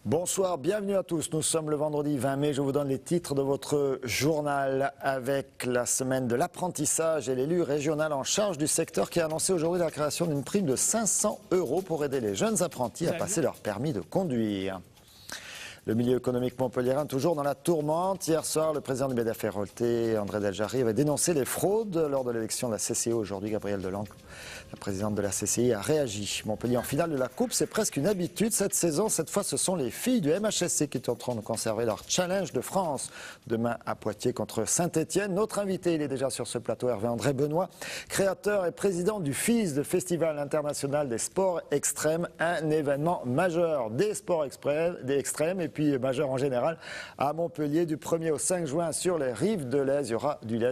Bonsoir, bienvenue à tous. Nous sommes le vendredi 20 mai. Je vous donne les titres de votre journal avec la semaine de l'apprentissage et l'élu régional en charge du secteur qui a annoncé aujourd'hui la création d'une prime de 500 € pour aider les jeunes apprentis à passer leur permis de conduire. Le milieu économique montpelliérain toujours dans la tourmente. Hier soir, le président du BDF Hérolté, André Deljarry, avait dénoncé les fraudes lors de l'élection de la CCI. Aujourd'hui, Gabrielle Delangle, la présidente de la CCI, a réagi. Montpellier en finale de la Coupe, c'est presque une habitude cette saison. Cette fois, ce sont les filles du MHSC qui tenteront de conserver leur challenge de France. Demain à Poitiers contre Saint-Étienne. Notre invité, il est déjà sur ce plateau, Hervé-André Benoît, créateur et président du FIS, le Festival international des sports extrêmes, un événement majeur des sports extrêmes et puis majeur en général à Montpellier du 1er au 5 juin sur les rives de l'Aise. Il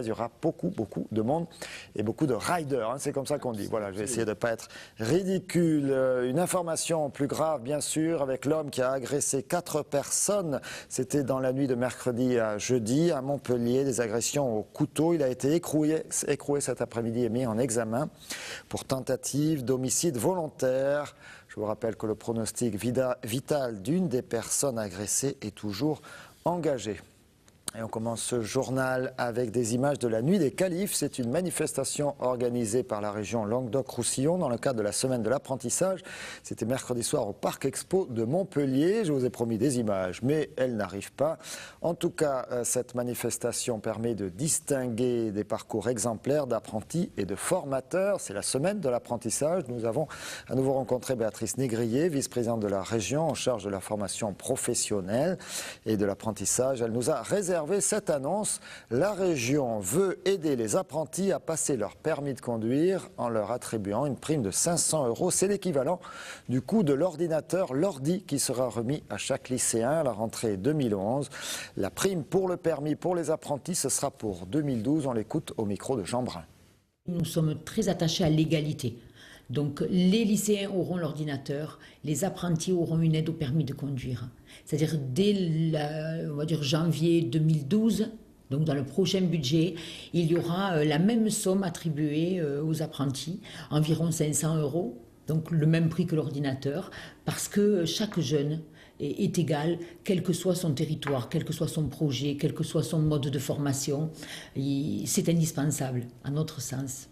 y aura beaucoup de monde et beaucoup de riders, hein, c'est comme ça qu'on dit. Voilà, je vais essayer de ne pas être ridicule. Une information plus grave, bien sûr, avec l'homme qui a agressé 4 personnes. C'était dans la nuit de mercredi à jeudi à Montpellier, des agressions au couteau. Il a été écroué cet après-midi et mis en examen pour tentative d'homicide volontaire. Je vous rappelle que le pronostic vital d'une des personnes agressées est toujours engagé. Et on commence ce journal avec des images de la nuit des Califs. C'est une manifestation organisée par la région Languedoc-Roussillon dans le cadre de la semaine de l'apprentissage. C'était mercredi soir au Parc Expo de Montpellier. Je vous ai promis des images, mais elles n'arrivent pas. En tout cas, cette manifestation permet de distinguer des parcours exemplaires d'apprentis et de formateurs. C'est la semaine de l'apprentissage. Nous avons à nouveau rencontré Béatrice Négrier, vice-présidente de la région en charge de la formation professionnelle et de l'apprentissage. Elle nous a réservé cette annonce. La région veut aider les apprentis à passer leur permis de conduire en leur attribuant une prime de 500 €. C'est l'équivalent du coût de l'ordinateur, l'ordi, qui sera remis à chaque lycéen à la rentrée 2011. La prime pour le permis pour les apprentis, ce sera pour 2012. On l'écoute au micro de Jean Brun. Nous sommes très attachés à l'égalité. Donc les lycéens auront l'ordinateur, les apprentis auront une aide au permis de conduire. C'est-à-dire dès on va dire janvier 2012, donc dans le prochain budget, il y aura la même somme attribuée aux apprentis, environ 500 €, donc le même prix que l'ordinateur, parce que chaque jeune est égal, quel que soit son territoire, quel que soit son projet, quel que soit son mode de formation. C'est indispensable, à notre sens.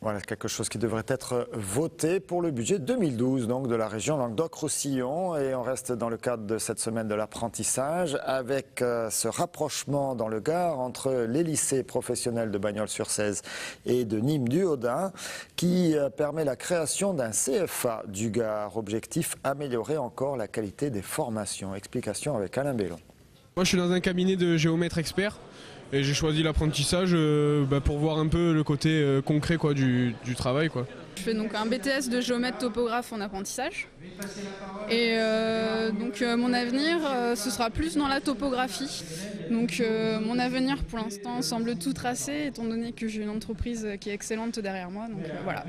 Voilà, quelque chose qui devrait être voté pour le budget 2012 donc, de la région Languedoc-Roussillon. Et on reste dans le cadre de cette semaine de l'apprentissage avec ce rapprochement dans le Gard entre les lycées professionnels de Bagnols-sur-Cèze et de Nîmes-du-Haudin qui permet la création d'un CFA du Gard. Objectif, améliorer encore la qualité des formations. Explication avec Alain Bellon. Moi je suis dans un cabinet de géomètre expert. Et j'ai choisi l'apprentissage pour voir un peu le côté concret du travail, quoi. Je fais donc un BTS de géomètre topographe en apprentissage. Et donc mon avenir, ce sera plus dans la topographie. Donc mon avenir pour l'instant semble tout tracé étant donné que j'ai une entreprise qui est excellente derrière moi. Donc voilà.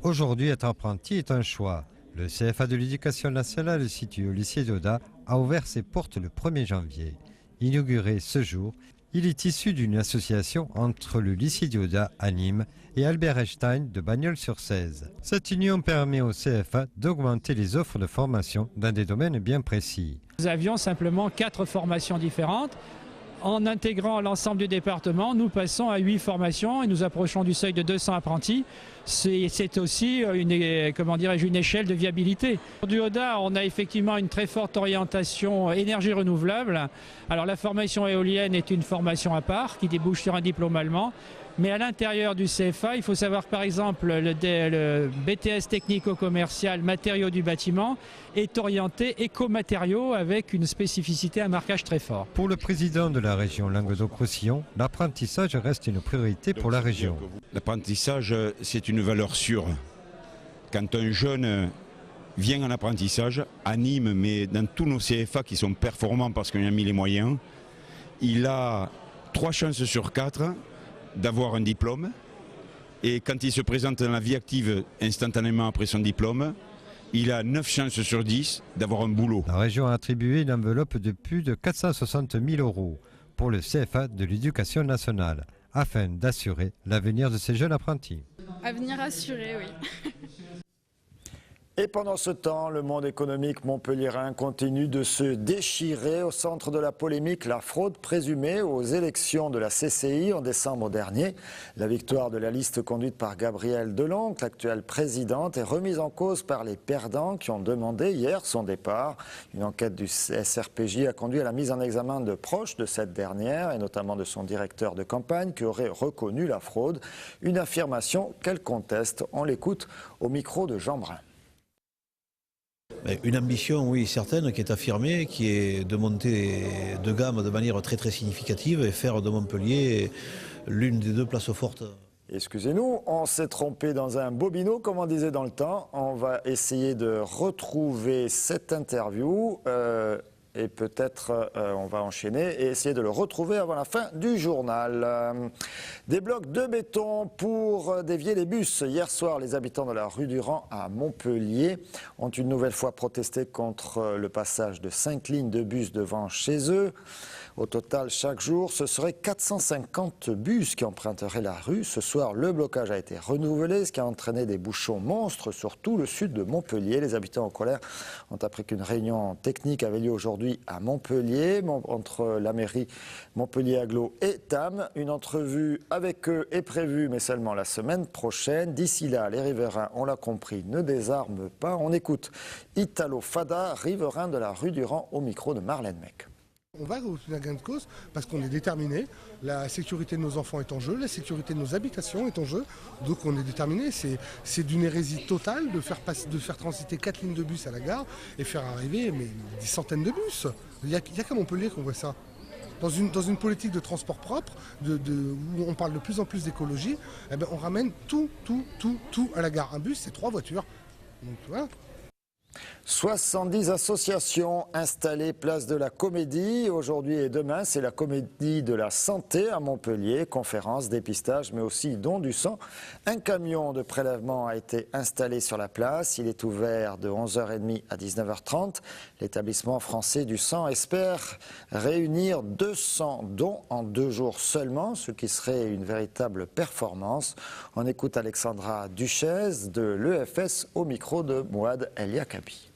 Aujourd'hui, être apprenti est un choix. Le CFA de l'éducation nationale situé au lycée d'Oda a ouvert ses portes le 1er janvier. Inauguré ce jour, il est issu d'une association entre le lycée d'Oda à Nîmes et Albert Einstein de Bagnols-sur-Cèze. Cette union permet au CFA d'augmenter les offres de formation dans des domaines bien précis. Nous avions simplement 4 formations différentes. En intégrant l'ensemble du département, nous passons à 8 formations et nous approchons du seuil de 200 apprentis. C'est aussi une échelle de viabilité. Du Oda, on a effectivement une très forte orientation énergie renouvelable. Alors la formation éolienne est une formation à part qui débouche sur un diplôme allemand. Mais à l'intérieur du CFA, il faut savoir que par exemple le BTS technico-commercial matériaux du bâtiment est orienté écomatériaux avec une spécificité, un marquage très fort. Pour le président de la région Languedoc-Roussillon, l'apprentissage reste une priorité pour la région. L'apprentissage, c'est une valeur sûre. Quand un jeune vient en apprentissage, à Nîmes, mais dans tous nos CFA qui sont performants parce qu'on a mis les moyens, il a 3 chances sur 4 d'avoir un diplôme, et quand il se présente dans la vie active instantanément après son diplôme, il a 9 chances sur 10 d'avoir un boulot. La région a attribué une enveloppe de plus de 460 000 € pour le CFA de l'Éducation nationale, afin d'assurer l'avenir de ces jeunes apprentis. Avenir assuré, oui. Et pendant ce temps, le monde économique montpelliérain continue de se déchirer. Au centre de la polémique, la fraude présumée aux élections de la CCI en décembre dernier. La victoire de la liste conduite par Gabrielle Deloncle, l'actuelle présidente, est remise en cause par les perdants qui ont demandé hier son départ. Une enquête du SRPJ a conduit à la mise en examen de proches de cette dernière, et notamment de son directeur de campagne, qui aurait reconnu la fraude. Une affirmation qu'elle conteste. On l'écoute au micro de Jean Brun. Une ambition, oui, certaine, qui est affirmée, qui est de monter de gamme de manière très très significative et faire de Montpellier l'une des deux places fortes. Excusez-nous, on s'est trompé dans un bobino, comme on disait dans le temps. On va essayer de retrouver cette interview et peut-être on va enchaîner et essayer de le retrouver avant la fin du journal. Des blocs de béton pour dévier les bus. Hier soir, les habitants de la rue du Rang à Montpellier ont une nouvelle fois protesté contre le passage de 5 lignes de bus devant chez eux. Au total, chaque jour, ce serait 450 bus qui emprunteraient la rue. Ce soir, le blocage a été renouvelé, ce qui a entraîné des bouchons monstres sur tout le sud de Montpellier. Les habitants en colère ont appris qu'une réunion technique avait lieu aujourd'hui à Montpellier, entre la mairie Montpellier-Agglo et TAM. Une entrevue avec eux est prévue, mais seulement la semaine prochaine. D'ici là, les riverains, on l'a compris, ne désarment pas. On écoute Italo Fada, riverain de la rue du Rang, au micro de Marlène Mec. On va obtenir gain de cause parce qu'on est déterminé. La sécurité de nos enfants est en jeu, la sécurité de nos habitations est en jeu. Donc on est déterminé. C'est d'une hérésie totale de faire transiter 4 lignes de bus à la gare et faire arriver des centaines de bus. Il n'y a qu'à Montpellier qu'on voit ça. Dans une politique de transport propre, où on parle de plus en plus d'écologie, on ramène tout à la gare. Un bus, c'est 3 voitures. Donc voilà. 70 associations installées place de la Comédie. Aujourd'hui et demain, c'est la Comédie de la Santé à Montpellier. Conférences, dépistage, mais aussi don du sang. Un camion de prélèvement a été installé sur la place. Il est ouvert de 11h30 à 19h30. L'établissement français du sang espère réunir 200 dons en 2 jours seulement, ce qui serait une véritable performance. On écoute Alexandra Duchesne de l'EFS au micro de Mouad El Yakabi.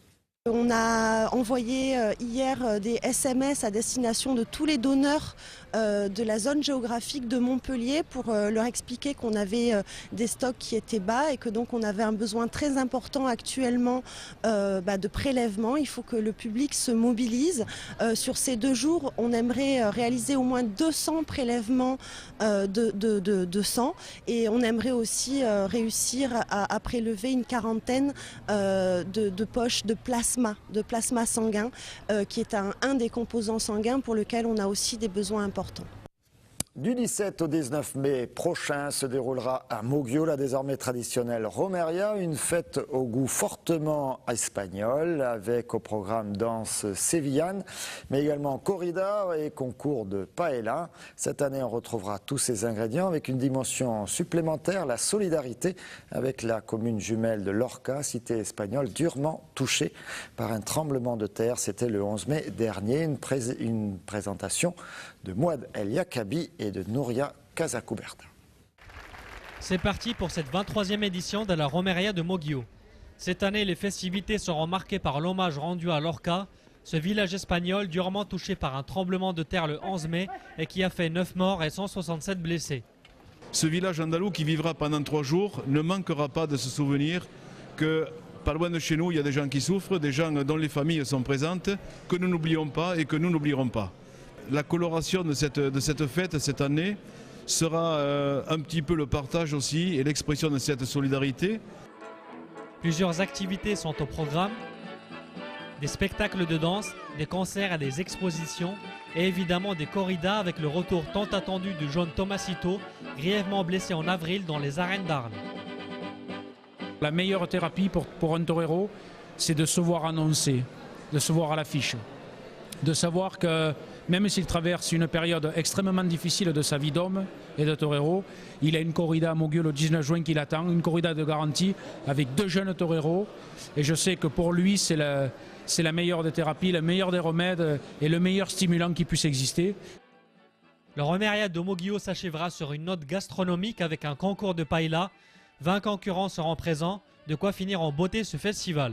On a envoyé hier des SMS à destination de tous les donneurs de la zone géographique de Montpellier pour leur expliquer qu'on avait des stocks qui étaient bas et que donc on avait un besoin très important actuellement de prélèvement. Il faut que le public se mobilise. Sur ces 2 jours, on aimerait réaliser au moins 200 prélèvements de sang et on aimerait aussi réussir à prélever une quarantaine de poches de plasma sanguin qui est un des composants sanguins pour lequel on a aussi des besoins importants. Du 17 au 19 mai prochain se déroulera à Moguio la désormais traditionnelle Romeria, une fête au goût fortement espagnol avec au programme danse sévillane, mais également corrida et concours de paella. Cette année, on retrouvera tous ces ingrédients avec une dimension supplémentaire, la solidarité avec la commune jumelle de Lorca, cité espagnole durement touchée par un tremblement de terre. C'était le 11 mai dernier, une présentation de Mouad El Yakabi et de Nouria Casacuberta. C'est parti pour cette 23e édition de la Romeria de Moguio. Cette année, les festivités seront marquées par l'hommage rendu à Lorca, ce village espagnol durement touché par un tremblement de terre le 11 mai et qui a fait 9 morts et 167 blessés. Ce village andalou qui vivra pendant 3 jours ne manquera pas de se souvenir que pas loin de chez nous, il y a des gens qui souffrent, des gens dont les familles sont présentes, que nous n'oublions pas et que nous n'oublierons pas. La coloration de cette fête cette année sera un petit peu le partage aussi et l'expression de cette solidarité. Plusieurs activités sont au programme, des spectacles de danse, des concerts et des expositions et évidemment des corridas avec le retour tant attendu du jeune Tomasito, grièvement blessé en avril dans les arènes d'Arles. La meilleure thérapie pour un torero, c'est de se voir annoncé, de se voir à l'affiche, de savoir que même s'il traverse une période extrêmement difficile de sa vie d'homme et de torero, il a une corrida à Moguio le 19 juin qui l'attend, une corrida de garantie avec 2 jeunes toreros. Et je sais que pour lui, c'est la meilleure des thérapies, le meilleur des remèdes et le meilleur stimulant qui puisse exister. Le Romeria de Moguio s'achèvera sur une note gastronomique avec un concours de paella. 20 concurrents seront présents, de quoi finir en beauté ce festival.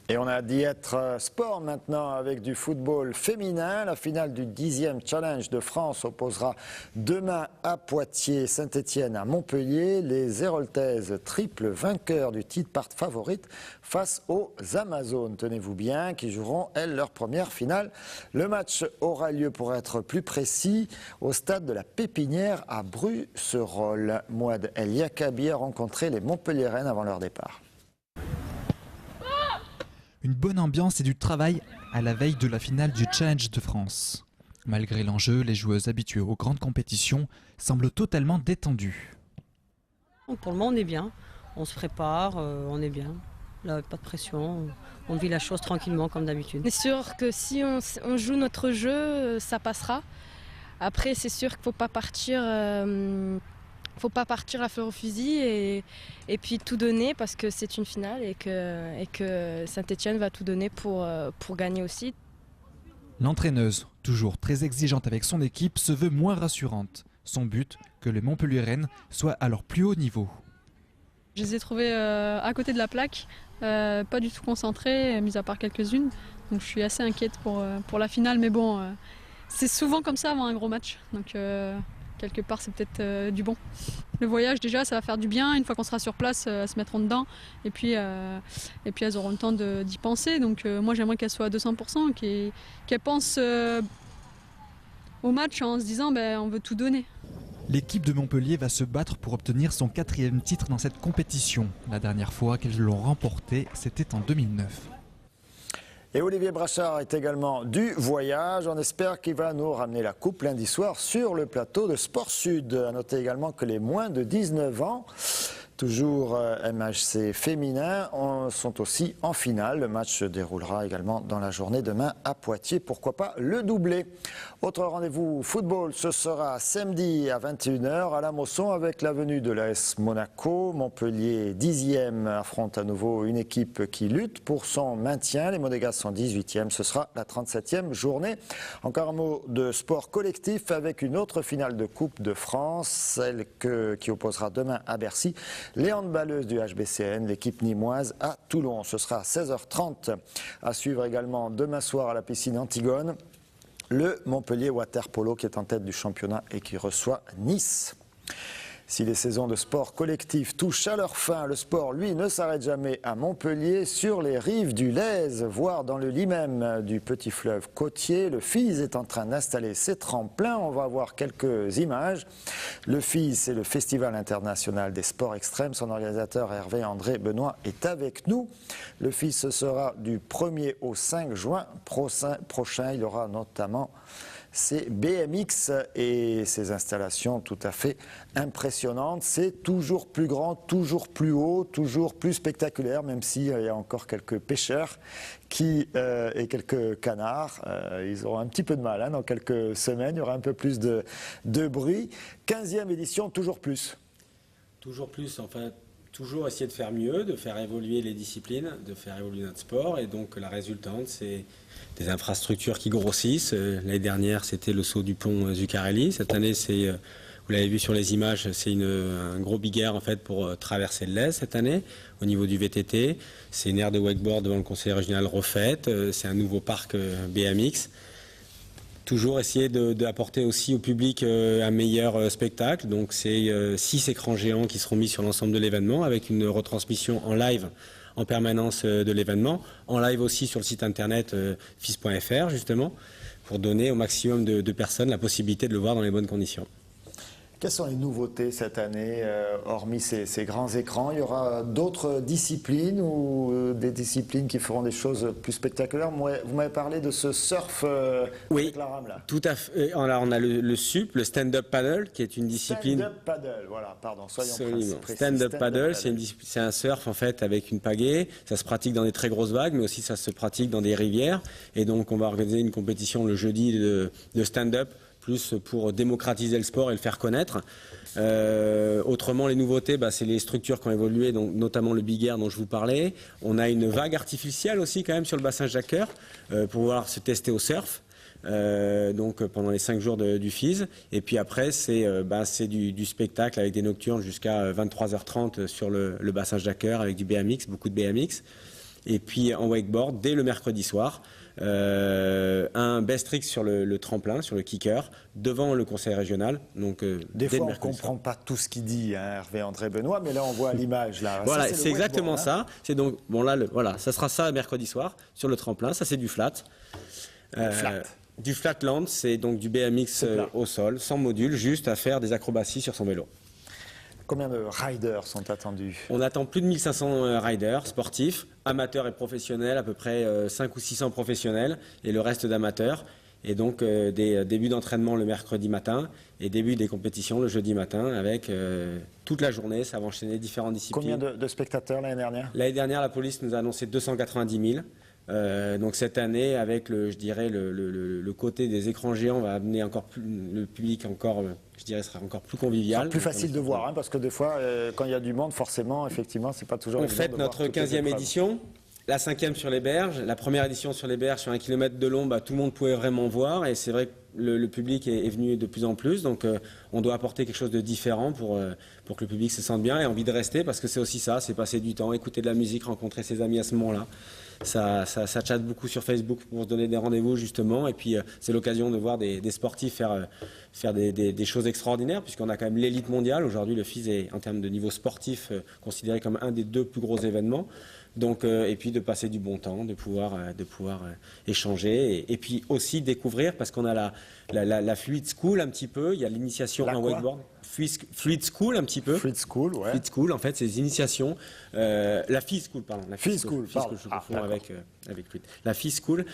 Et on a dit être sport maintenant avec du football féminin. La finale du 10e Challenge de France opposera demain à Poitiers, Saint-Etienne à Montpellier. Les Héroltaises, triple vainqueurs du titre, partent favorites face aux Amazones, tenez-vous bien, qui joueront, elles, leur première finale. Le match aura lieu, pour être plus précis, au stade de la Pépinière à Brucerolles. Mouad El Yakabi a rencontré les Montpelliéraines avant leur départ. Une bonne ambiance et du travail à la veille de la finale du Challenge de France. Malgré l'enjeu, les joueuses habituées aux grandes compétitions semblent totalement détendues. Pour le moment, on est bien. On se prépare, on est bien. Là, pas de pression. On vit la chose tranquillement comme d'habitude. C'est sûr que si on joue notre jeu, ça passera. Après, c'est sûr qu'il ne faut pas partir... faut pas partir la fleur au fusil et puis tout donner parce que c'est une finale et que Saint-Etienne va tout donner pour gagner aussi. L'entraîneuse, toujours très exigeante avec son équipe, se veut moins rassurante. Son but, que les Montpelliéraines soient à leur plus haut niveau. Je les ai trouvées à côté de la plaque, pas du tout concentrées, mis à part quelques-unes. Donc je suis assez inquiète pour la finale, mais bon, c'est souvent comme ça avant un gros match. Donc quelque part, c'est peut-être du bon. Le voyage, déjà, ça va faire du bien. Une fois qu'on sera sur place, elles se mettront dedans. Et puis elles auront le temps d'y penser. Donc moi, j'aimerais qu'elles soient à 200%, qu'elles pensent au match en se disant on veut tout donner. L'équipe de Montpellier va se battre pour obtenir son 4e titre dans cette compétition. La dernière fois qu'elles l'ont remporté, c'était en 2009. Et Olivier Brachard est également du voyage. On espère qu'il va nous ramener la coupe lundi soir sur le plateau de Sport Sud. A noter également que les moins de 19 ans, toujours MHC féminin, sont aussi en finale. Le match se déroulera également dans la journée demain à Poitiers. Pourquoi pas le doublé. Autre rendez-vous football, ce sera samedi à 21h à la Mosson avec la venue de l'AS Monaco. Montpellier 10e affronte à nouveau une équipe qui lutte pour son maintien. Les Monégas sont 18e, ce sera la 37e journée. Encore un mot de sport collectif avec une autre finale de Coupe de France, celle qui opposera demain à Bercy les handballeuses du HBCN, l'équipe nîmoise à Toulon. Ce sera à 16h30. À suivre également demain soir à la piscine Antigone, le Montpellier Water Polo qui est en tête du championnat et qui reçoit Nice. Si les saisons de sport collectif touchent à leur fin, le sport, lui, ne s'arrête jamais à Montpellier, sur les rives du Lèze, voire dans le lit même du petit fleuve côtier. Le FIS est en train d'installer ses tremplins. On va voir quelques images. Le FIS, c'est le Festival international des sports extrêmes. Son organisateur, Hervé André Benoît, est avec nous. Le FIS, ce sera du 1er au 5 juin prochain. Il y aura notamment c'est BMX et ces installations tout à fait impressionnantes. C'est toujours plus grand, toujours plus haut, toujours plus spectaculaire, même s'il y a encore quelques pêcheurs et quelques canards. Ils auront un petit peu de mal dans quelques semaines. Il y aura un peu plus de bruit. 15e édition, toujours plus. Toujours plus, enfin, toujours essayer de faire mieux, de faire évoluer les disciplines, de faire évoluer notre sport. Et donc la résultante, c'est des infrastructures qui grossissent. L'année dernière, c'était le saut du pont Zuccarelli. Cette année, c'est, vous l'avez vu sur les images, c'est un gros big air en fait pour traverser le Lèze cette année. Au niveau du VTT, c'est une aire de wakeboard devant le conseil régional refaite. C'est un nouveau parc BMX. Toujours essayer d'apporter aussi au public un meilleur spectacle. Donc c'est 6 écrans géants qui seront mis sur l'ensemble de l'événement avec une retransmission en live en permanence de l'événement, en live aussi sur le site internet fis.fr justement, pour donner au maximum de personnes la possibilité de le voir dans les bonnes conditions. Quelles sont les nouveautés cette année, hormis ces grands écrans? Il y aura d'autres disciplines ou des disciplines qui feront des choses plus spectaculaires? Vous m'avez parlé de ce surf avec la rame là. Tout à fait. On a le SUP, le stand-up paddle, qui est une discipline... Stand-up paddle, voilà, pardon, soyons précis. Stand-up paddle, c'est un surf en fait avec une pagaie. Ça se pratique dans des très grosses vagues, mais aussi ça se pratique dans des rivières. Et donc on va organiser une compétition le jeudi de stand-up, plus pour démocratiser le sport et le faire connaître. Autrement, les nouveautés, c'est les structures qui ont évolué, donc, notamment le Big Air dont je vous parlais. On a une vague artificielle aussi quand même sur le bassin Jacqueur pour pouvoir se tester au surf. donc pendant les 5 jours du FIS. Et puis après, c'est du spectacle avec des nocturnes jusqu'à 23h30 sur le bassin Jacqueur avec du BMX, beaucoup de BMX. Et puis en wakeboard, dès le mercredi soir, un best trick sur le tremplin, sur le kicker, devant le conseil régional. Donc, des fois, on ne comprend pas tout ce qu'il dit, hein, Hervé-André Benoît, mais là, on voit l'image. Voilà, c'est exactement ça. C'est donc, bon, là, voilà, ça sera ça mercredi soir, sur le tremplin. Ça, c'est du flat. Du flatland, c'est donc du BMX au sol, sans module, juste à faire des acrobaties sur son vélo. Combien de riders sont attendus? On attend plus de 1500 riders sportifs, amateurs et professionnels, à peu près 5 ou 600 professionnels, et le reste d'amateurs. Et donc des débuts d'entraînement le mercredi matin et début des compétitions le jeudi matin avec toute la journée. Ça va enchaîner différentes disciplines. Combien de spectateurs l'année dernière? L'année dernière, la police nous a annoncé 290 000. Donc cette année, avec le côté des écrans géants, on va amener encore plus, le public encore, je dirais, sera encore plus convivial. Plus facile de voir, hein, parce que des fois, quand il y a du monde, forcément, effectivement, c'est pas toujours. On fête notre 15e édition. La 5e sur les berges, la première édition sur les berges sur 1 km de long, tout le monde pouvait vraiment voir et c'est vrai que le public est venu de plus en plus, donc on doit apporter quelque chose de différent pour que le public se sente bien et envie de rester, parce que c'est aussi ça, c'est passer du temps, écouter de la musique, rencontrer ses amis à ce moment-là. Ça chatte beaucoup sur Facebook pour se donner des rendez-vous justement, et puis c'est l'occasion de voir des sportifs faire des choses extraordinaires, puisqu'on a quand même l'élite mondiale. Aujourd'hui, le FIS est en termes de niveau sportif considéré comme un des 2 plus gros événements. Donc, et puis de passer du bon temps, de pouvoir échanger et puis aussi découvrir, parce qu'on a la Fluid School un petit peu, il y a l'initiation en wakeboard. Fluid School un petit peu. Fluid School, ouais. Fluid School, en fait, c'est des initiations. La FIS School, pardon. La FIS School, je confonds avec Fluid. La FIS School,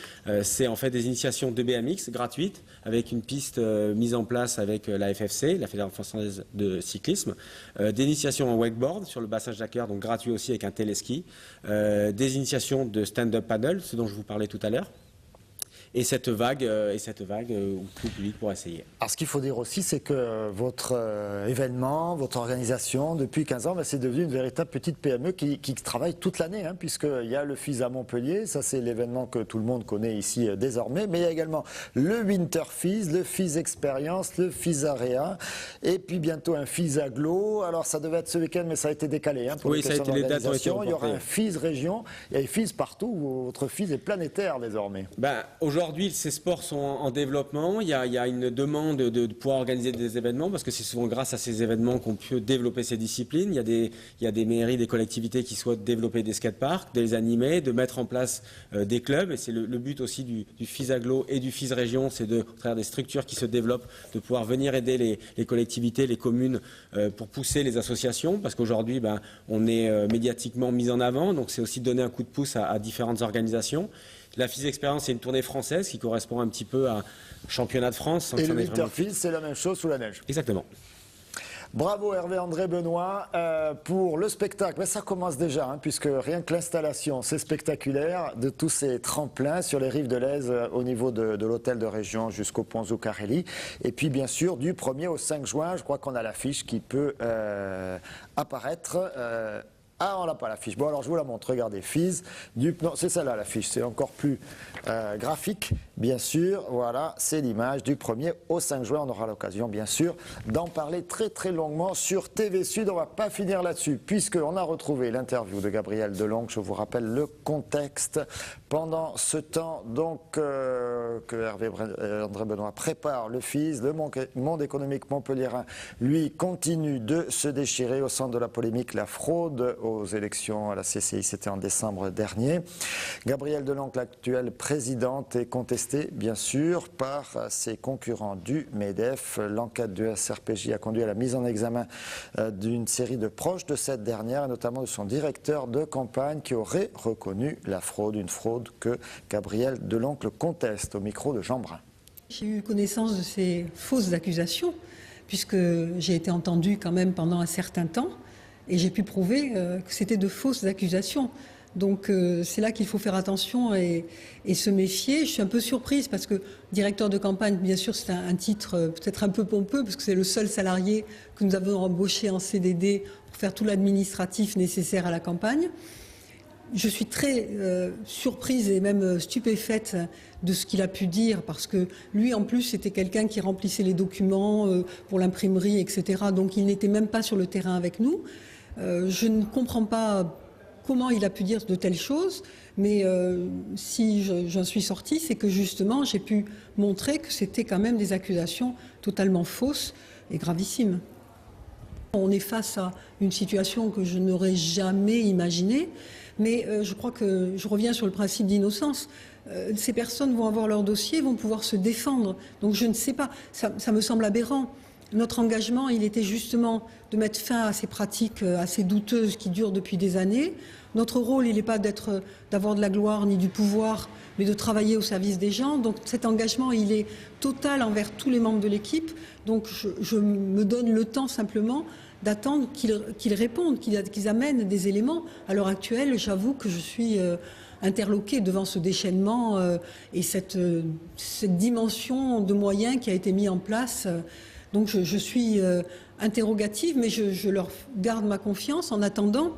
c'est en fait des initiations de BMX gratuites, avec une piste mise en place avec la FFC, la Fédération française de cyclisme, des initiations en wakeboard sur le bassin Jacqueur, donc gratuit aussi avec un téléski, des initiations de stand-up paddle, ce dont je vous parlais tout à l'heure. Et cette vague où tout le public pourra essayer. Alors ce qu'il faut dire aussi, c'est que votre événement, votre organisation, depuis 15 ans, c'est devenu une véritable petite PME qui travaille toute l'année, hein, puisqu'il y a le FIS à Montpellier, ça c'est l'événement que tout le monde connaît ici désormais, mais il y a également le Winter FIS, le FIS Experience, le FIS Area, et puis bientôt un FIS Aglo. Alors ça devait être ce week-end, mais ça a été décalé. Hein, pour oui, ça a été, les dates ont été reportées. Il y aura un FIS Région, il y a un FIS partout, votre FIS est planétaire désormais. Aujourd'hui, ces sports sont en développement. Il y a une demande de pouvoir organiser des événements, parce que c'est souvent grâce à ces événements qu'on peut développer ces disciplines. Il y a des mairies, des collectivités qui souhaitent développer des skateparks, de les animer, de mettre en place des clubs. Et c'est le but aussi du FIS Aglo et du FIS Région, c'est de, à travers des structures qui se développent, de pouvoir venir aider les collectivités, les communes pour pousser les associations, parce qu'aujourd'hui, on est médiatiquement mis en avant. Donc c'est aussi donner un coup de pouce à différentes organisations. La FIS Experience, c'est une tournée française qui correspond un petit peu à championnat de France. Et le Winter FIS, c'est la même chose sous la neige. Exactement. Bravo Hervé-André Benoît pour le spectacle. Mais ça commence déjà, hein, puisque rien que l'installation, c'est spectaculaire, de tous ces tremplins sur les rives de l'Aise au niveau de l'hôtel de région jusqu'au pont Zuccarelli. Et puis bien sûr, du 1er au 5 juin, je crois qu'on a l'affiche qui peut apparaître. Ah, on n'a pas l'affiche. Bon, alors je vous la montre. Regardez, FIS. Non, c'est celle-là l'affiche. C'est encore plus graphique, bien sûr. Voilà, c'est l'image du 1er au 5 juin. On aura l'occasion, bien sûr, d'en parler très très longuement sur TV Sud. On ne va pas finir là-dessus, puisqu'on a retrouvé l'interview de Gabriel Deloncle. Je vous rappelle le contexte. Pendant ce temps, donc, que Hervé-André Benoît prépare le FIS, le monde économique montpelliérain, lui, continue de se déchirer au centre de la polémique, la fraude aux élections à la CCI, c'était en décembre dernier. Gabriel Deloncle, l'actuelle présidente, est contestée, bien sûr, par ses concurrents du MEDEF. L'enquête du SRPJ a conduit à la mise en examen d'une série de proches de cette dernière, et notamment de son directeur de campagne, qui aurait reconnu la fraude, une fraude que Gabriel Deloncle conteste au micro de Jean Brun. J'ai eu connaissance de ces fausses accusations, puisque j'ai été entendue quand même pendant un certain temps, et j'ai pu prouver que c'était de fausses accusations. Donc c'est là qu'il faut faire attention et se méfier. Je suis un peu surprise parce que directeur de campagne, bien sûr, c'est un titre peut-être un peu pompeux, parce que c'est le seul salarié que nous avons embauché en CDD pour faire tout l'administratif nécessaire à la campagne. Je suis très surprise et même stupéfaite de ce qu'il a pu dire, parce que lui, en plus, c'était quelqu'un qui remplissait les documents pour l'imprimerie, etc. Donc il n'était même pas sur le terrain avec nous. Je ne comprends pas comment il a pu dire de telles choses, mais si j'en suis sortie, c'est que justement, j'ai pu montrer que c'était quand même des accusations totalement fausses et gravissimes. On est face à une situation que je n'aurais jamais imaginée. Mais je crois que je reviens sur le principe d'innocence. Ces personnes vont avoir leur dossier, vont pouvoir se défendre. Donc je ne sais pas, ça me semble aberrant. Notre engagement, il était justement de mettre fin à ces pratiques assez douteuses qui durent depuis des années. Notre rôle, il n'est pas d'avoir de la gloire ni du pouvoir, mais de travailler au service des gens. Donc cet engagement, il est total envers tous les membres de l'équipe. Donc je me donne le temps simplement d'attendre qu'ils répondent, qu'ils amènent des éléments. À l'heure actuelle, j'avoue que je suis interloquée devant ce déchaînement et cette dimension de moyens qui a été mise en place. Donc je suis interrogative, mais je leur garde ma confiance en attendant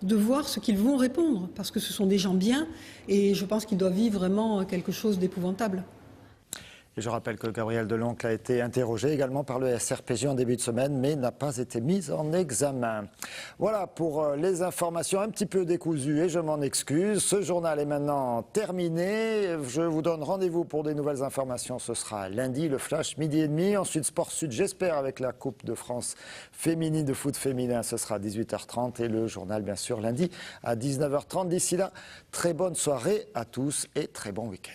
de voir ce qu'ils vont répondre, parce que ce sont des gens bien et je pense qu'ils doivent vivre vraiment quelque chose d'épouvantable. Et je rappelle que Gabriel Deloncle a été interrogé également par le SRPJ en début de semaine, mais n'a pas été mis en examen. Voilà pour les informations un petit peu décousues et je m'en excuse. Ce journal est maintenant terminé. Je vous donne rendez-vous pour des nouvelles informations. Ce sera lundi, le flash 12h30. Ensuite, Sport Sud, j'espère, avec la Coupe de France féminine de foot féminin. Ce sera à 18h30 et le journal, bien sûr, lundi à 19h30. D'ici là, très bonne soirée à tous et très bon week-end.